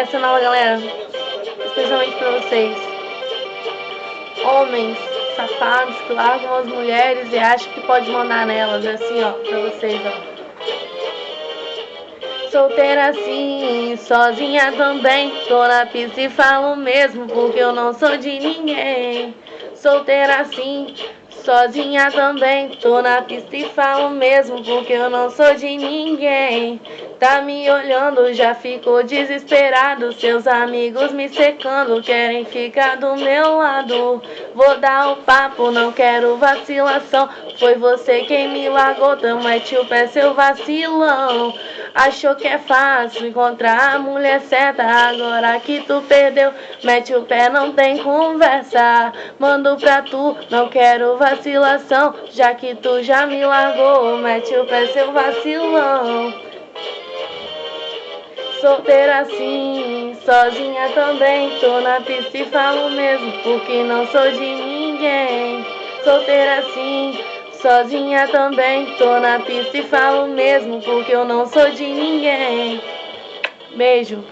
Essa nova galera, especialmente pra vocês, homens safados que largam as mulheres e acham que pode mandar nelas. É assim, ó, pra vocês, ó. Solteira assim, sozinha também, tô na pista e falo mesmo, porque eu não sou de ninguém. Solteira assim, sozinha também, tô na pista e falo mesmo, porque eu não sou de ninguém. Tá me olhando, já ficou desesperado, seus amigos me secando, querem ficar do meu lado. Vou dar o papo, não quero vacilação, foi você quem me largou, então mete o pé, seu vacilão. Achou que é fácil encontrar a mulher certa, agora que tu perdeu, mete o pé, não tem conversa. Mando pra tu, não quero vacilação, já que tu já me largou, mete o pé, seu vacilão. Solteira assim, sozinha também, tô na pista e falo mesmo, porque não sou de ninguém. Solteira assim, sozinha também, tô na pista e falo mesmo, porque eu não sou de ninguém. Beijo.